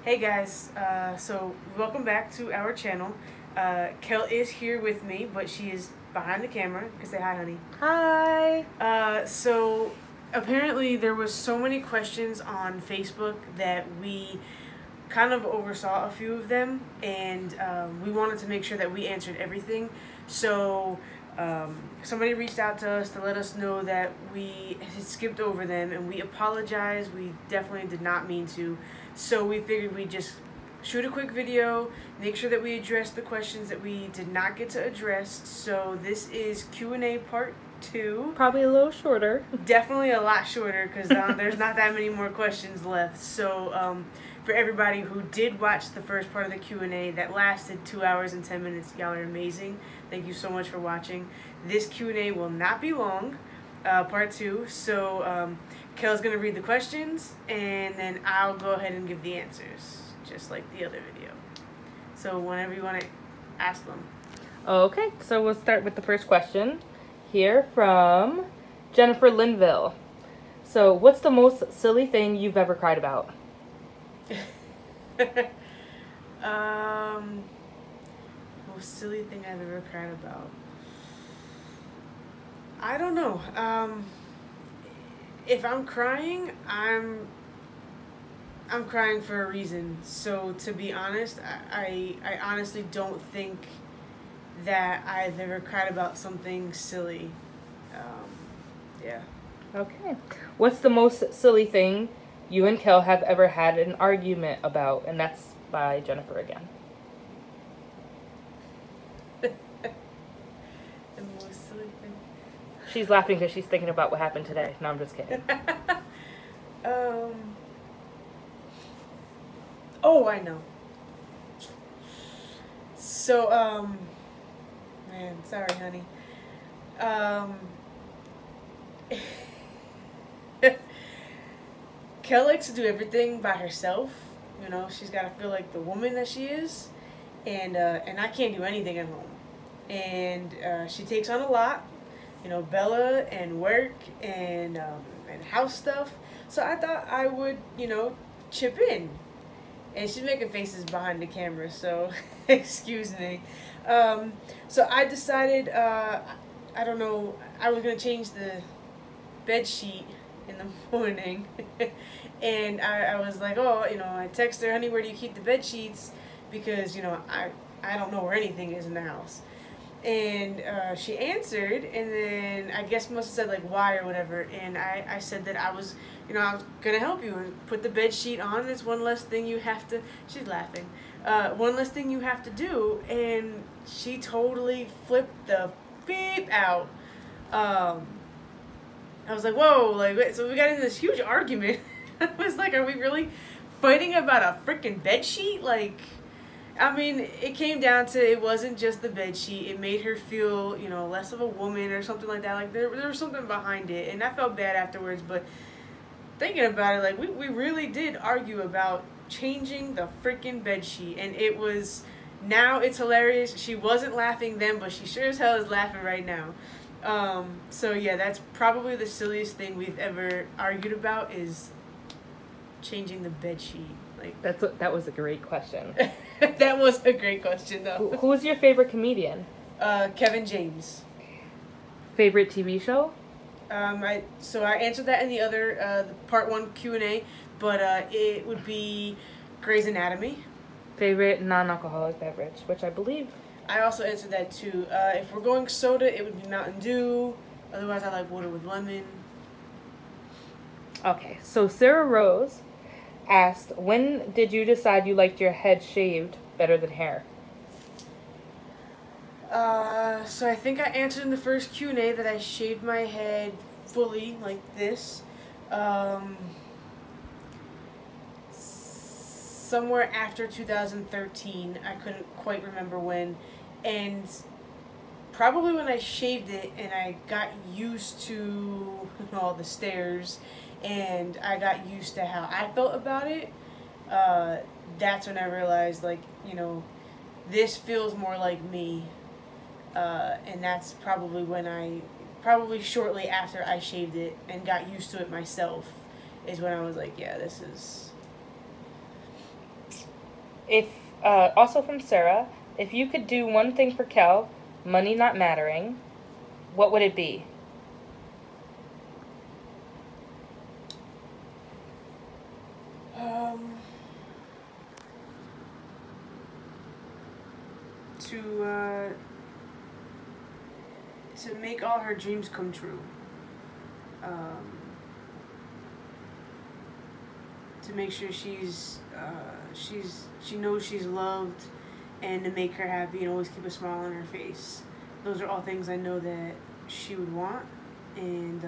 Hey guys, so welcome back to our channel. Kel is here with me, but she is behind the camera. You can say hi, honey. Hi. So apparently there was so many questions on Facebook that we kind of oversaw a few of them, and we wanted to make sure that we answered everything. So somebody reached out to us to let us know that we had skipped over them, and we apologize. We definitely did not mean to. So we figured we'd just shoot a quick video, make sure that we address the questions that we did not get to address. So this is Q&A part 2. Probably a little shorter. Definitely a lot shorter because there's not that many more questions left. So for everybody who did watch the first part of the Q&A that lasted 2 hours and 10 minutes, y'all are amazing. Thank you so much for watching. This Q&A will not be long, part 2. So Kel's going to read the questions, and then I'll go ahead and give the answers, just like the other video. So whenever you want to ask them. Okay, so we'll start with the first question here from Jennifer Linville. So, what's the most silly thing you've ever cried about? Most silly thing I've ever cried about. I don't know. If I'm crying, I'm crying for a reason. So to be honest, I honestly don't think that I've ever cried about something silly. Yeah. Okay. What's the most silly thing you and Kel have ever had an argument about? And that's by Jennifer again. The most silly thing. She's laughing because she's thinking about what happened today. No, I'm just kidding. Oh, I know. So, man, sorry, honey. Kel likes to do everything by herself. You know, she's got to feel like the woman that she is. And I can't do anything at home. And she takes on a lot. You know, Bella and work and house stuff. So I thought I would, you know, chip in. And she's making faces behind the camera, so excuse me. So I decided, I don't know, I was going to change the bed sheet in the morning. And I was like, oh, you know, I text her, honey, where do you keep the bed sheets? Because, you know, I don't know where anything is in the house. And she answered, and then I guess must have said like why or whatever, and I said that I was gonna help you and put the bed sheet on. It's one less thing you have to. She's laughing. One less thing you have to do, and she totally flipped the beep out. I was like, whoa, like so we got into this huge argument. I was like, are we really fighting about a freaking bed sheet? Like. I mean, it came down to it wasn't just the bed sheet. It made her feel, you know, less of a woman or something like that. Like there was something behind it, and I felt bad afterwards. But thinking about it, like we really did argue about changing the freaking bed sheet, and it was now it's hilarious. She wasn't laughing then, but she sure as hell is laughing right now. So yeah, that's probably the silliest thing we've ever argued about is changing the bed sheet. Like That was a great question. That was a great question, though. Who's your favorite comedian? Kevin James. Favorite TV show? I answered that in the other the part 1 Q&A, but it would be Grey's Anatomy. Favorite non-alcoholic beverage, which I believe. I also answered that too. If we're going soda, it would be Mountain Dew. Otherwise, I like water with lemon. Okay, so Sarah Rose asked, when did you decide you liked your head shaved better than hair? So I think I answered in the first Q&A that I shaved my head fully like this. Somewhere after 2013, I couldn't quite remember when, and probably when I shaved it and I got used to all the stares and I got used to how I felt about it, that's when I realized, like, you know, this feels more like me, and that's probably probably shortly after I shaved it and got used to it myself, is when I was like, yeah, this is If also from Sarah, if you could do one thing for Kel, money not mattering, what would it be? Um, to make all her dreams come true. Um, to make sure she knows she's loved, and to make her happy and always keep a smile on her face. Those are all things I know that she would want, and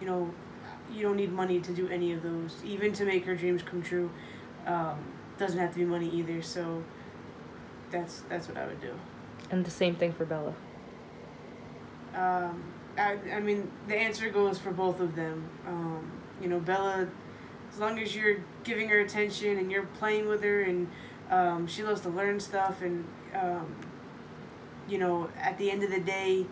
you know, you don't need money to do any of those. Even to make her dreams come true, doesn't have to be money either. So that's what I would do. And the same thing for Bella. I mean, the answer goes for both of them. Bella, as long as you're giving her attention and you're playing with her, and she loves to learn stuff, and at the end of the day,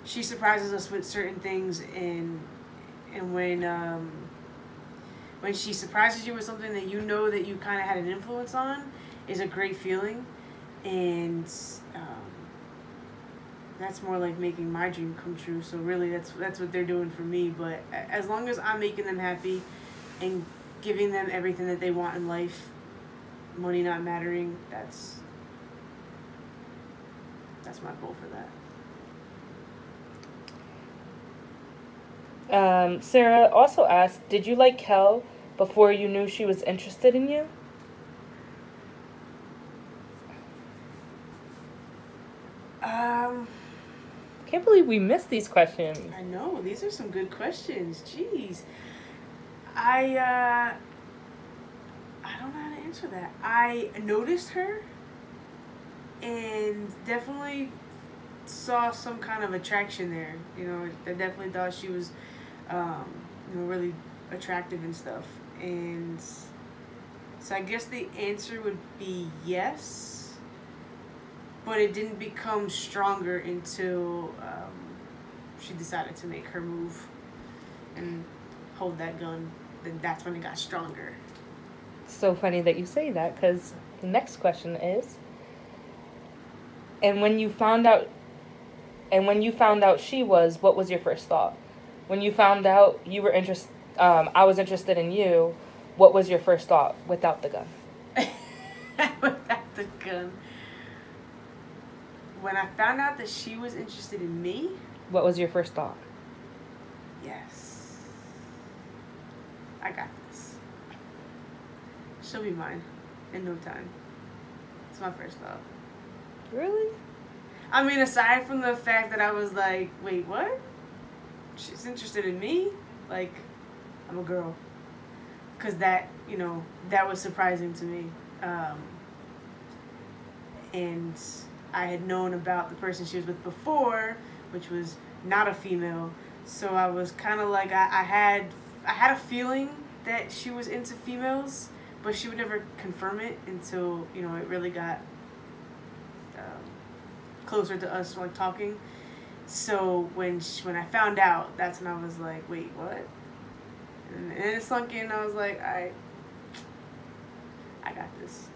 she surprises us with certain things, and when she surprises you with something that you know that you kind of had an influence on, is a great feeling, and that's more like making my dream come true. So really, that's what they're doing for me. But as long as I'm making them happy and giving them everything that they want in life, money not mattering, that's my goal for that. Sarah also asked, did you like Kel before you knew she was interested in you? Can't believe we missed these questions. I know, these are some good questions. Jeez. I don't know how to answer that. I noticed her and definitely saw some kind of attraction there. I definitely thought she was really attractive and stuff. And so I guess the answer would be yes. But it didn't become stronger until she decided to make her move and hold that gun. Then that's when it got stronger. So funny that you say that, because the next question is, and when you found out she was, what was your first thought? When you found out you were I was interested in you, what was your first thought without the gun? Without the gun. When I found out that she was interested in me, what was your first thought? Yes. I got this. She'll be mine in no time. It's my first thought. Really? I mean, aside from the fact that I was like, wait, what? She's interested in me? Like, I'm a girl. Because that was surprising to me. And I had known about the person she was with before, which was not a female. So I was kind of like, I had a feeling that she was into females, but she would never confirm it until, it really got closer to us, like, talking. So when I found out, that's when I was like, wait, what? And it sunk in, and I was like, I got this.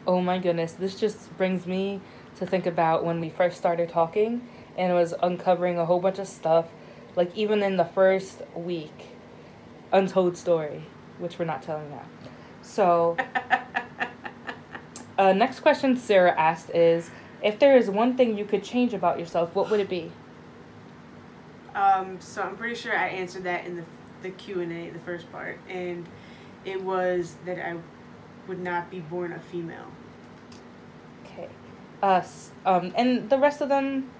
Oh my goodness, this just brings me to think about when we first started talking, and it was uncovering a whole bunch of stuff, like even in the first week, untold story, which we're not telling now. So, next question Sarah asked is, if there is one thing you could change about yourself, what would it be? So I'm pretty sure I answered that in the Q&A, the first part, and it was that I would not be born a female. Okay. And the rest of them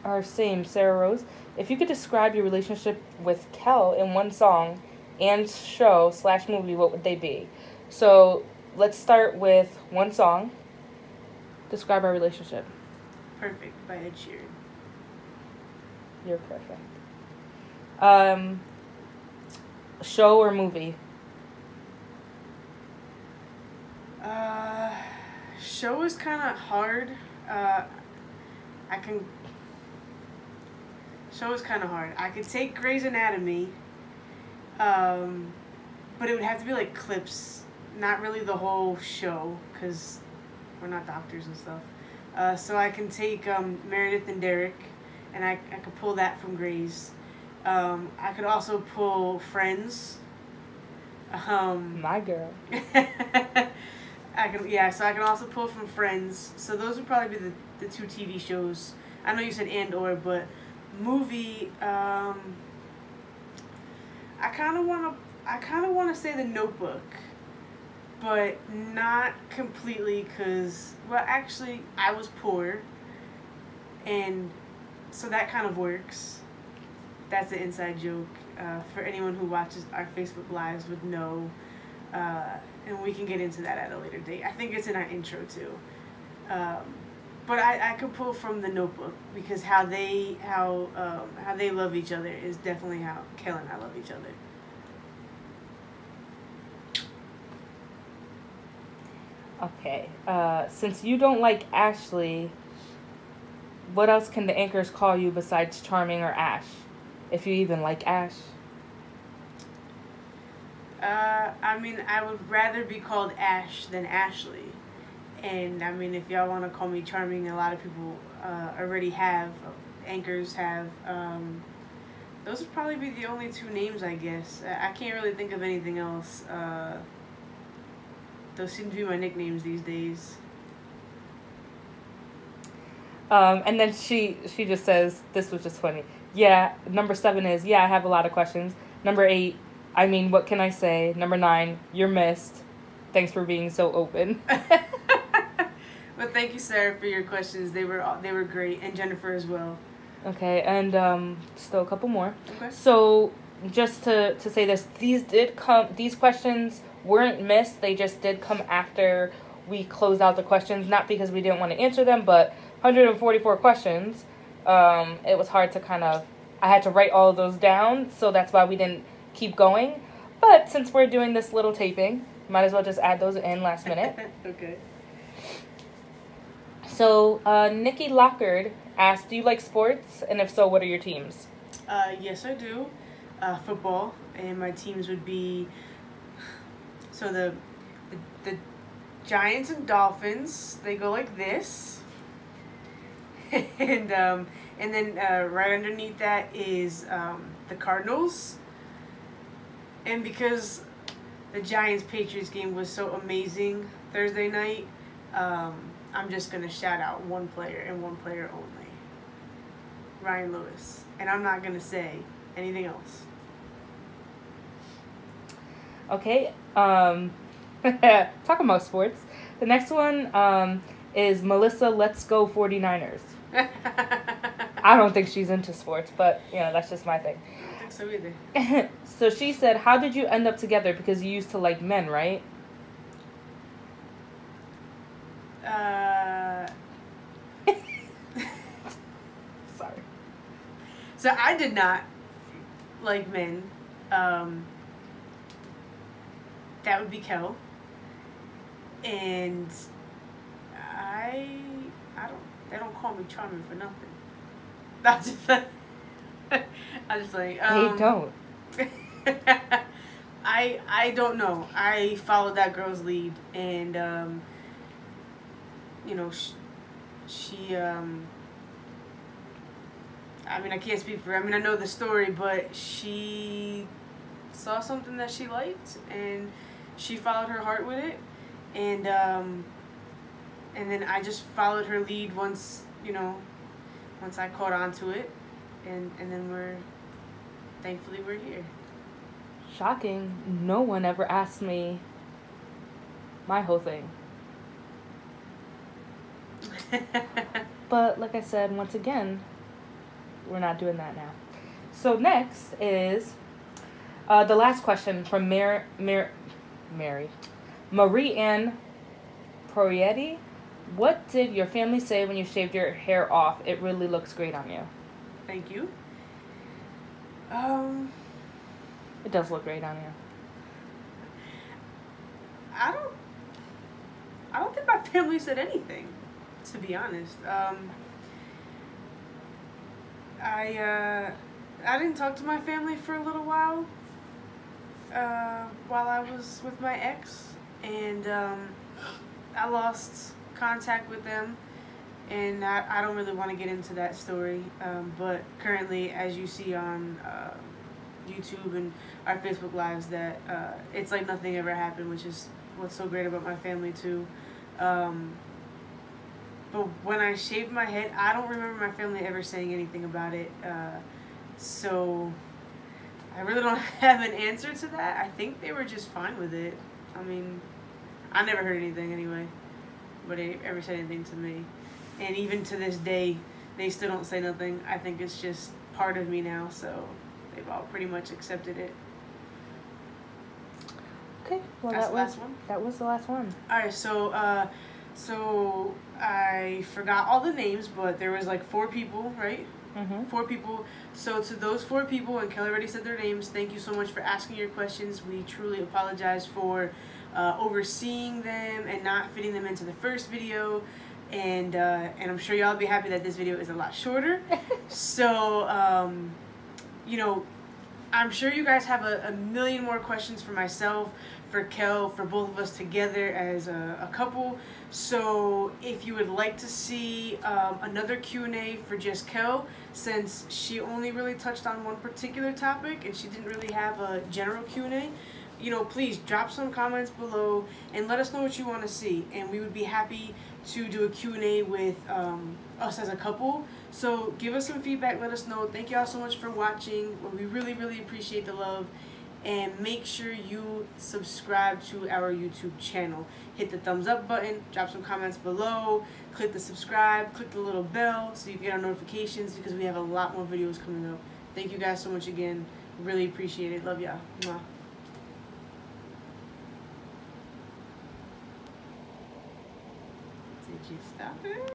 are same. Sarah Rose, if you could describe your relationship with Kel in one song and show/movie, what would they be? So let's start with one song. Describe our relationship. Perfect by Ed Sheeran. You're perfect. Show or movie? Show is kind of hard. Show is kind of hard. I could take Grey's Anatomy. but it would have to be like clips, not really the whole show, because we're not doctors and stuff. So I can take Meredith and Derek, and I could pull that from Grey's. I could also pull Friends. My girl. So I can also pull from Friends. So those would probably be the two TV shows. I know you said and or, but movie. I kind of want to say The Notebook, but not completely, because, well, actually, I was poor, and so that kind of works. That's an inside joke. For anyone who watches our Facebook Lives would know, and we can get into that at a later date. I think it's in our intro, too. But I could pull from The Notebook, because how they love each other is definitely how Kel and I love each other. Okay. Since you don't like Ashley, what else can the anchors call you besides Charming or Ash? If you even like Ash. I mean, I would rather be called Ash than Ashley. And, I mean, if y'all want to call me Charming, a lot of people already have. Anchors have. Those would probably be the only two names, I guess. I can't really think of anything else. Those seem to be my nicknames these days. And then she just says, this was just funny. Yeah, number 7 is, yeah, I have a lot of questions. Number 8, I mean, what can I say? Number 9, you're missed. Thanks for being so open. Well, thank you, Sarah, for your questions. They were great, and Jennifer as well. Okay, and still a couple more. Okay. So just to say this, these questions weren't missed. They just did come after we closed out the questions, not because we didn't want to answer them, but 144 questions. It was hard to I had to write all of those down, so that's why we didn't keep going. But since we're doing this little taping, might as well just add those in last minute. Okay. So, Nikki Lockard asked, do you like sports? And if so, what are your teams? Yes, I do. Football, and my teams would be, so the Giants and Dolphins. They go like this, and then right underneath that is the Cardinals. And because the Giants-Patriots game was so amazing Thursday night, I'm just going to shout out one player and one player only. Ryan Lewis. And I'm not going to say anything else. Okay. Talking about sports. The next one is Melissa Let's Go 49ers. I don't think she's into sports, but, that's just my thing. I don't think so either. So she said, how did you end up together? Because you used to like men, right? Sorry. So I did not like men. That would be Kel. And they don't call me Charming for nothing. I'm just like, They don't. I don't know. I followed that girl's lead, and she I mean, I can't speak for her. I mean, I know the story, but she saw something that she liked, and she followed her heart with it, and then I just followed her lead once I caught on to it, and then thankfully we're here. Shocking. No one ever asked me my whole thing. But like I said, once again, we're not doing that now. So next is the last question from Marie Ann Proietti. What did your family say when you shaved your hair off? It really looks great on you. Thank you. It does look great on you. I don't think my family said anything, to be honest. I didn't talk to my family for a little while. while I was with my ex, and I lost contact with them, and I don't really want to get into that story, but currently, as you see on YouTube and our Facebook lives, that it's like nothing ever happened, which is what's so great about my family too. But when I shaved my head, I don't remember my family ever saying anything about it, so I really don't have an answer to that. I think they were just fine with it. I mean, I never heard anything anyway, but they ever said anything to me. And even to this day, they still don't say nothing. I think it's just part of me now, so they've all pretty much accepted it. Okay, well That's the last one? That was the last one. Alright, so I forgot all the names, but there was like 4 people, right? Mm-hmm. 4 people. So to those 4 people, and Kelly already said their names, thank you so much for asking your questions. We truly apologize for overseeing them and not fitting them into the first video. And I'm sure y'all will be happy that this video is a lot shorter. So, you know, I'm sure you guys have a million more questions for myself, for Kel, for both of us together as a couple. So if you would like to see another Q&A for just Kel, since she only really touched on one particular topic and she didn't really have a general Q&A, you know, please drop some comments below and let us know what you want to see, and we would be happy to do a Q&A with us as a couple. So give us some feedback, let us know. Thank y'all so much for watching. We really, really appreciate the love, and make sure you subscribe to our YouTube channel. Hit the thumbs up button, drop some comments below, click the subscribe, click the little bell so you get our notifications, because we have a lot more videos coming up. Thank you guys so much again. Really appreciate it. Love y'all. Mwah. Did you stop it?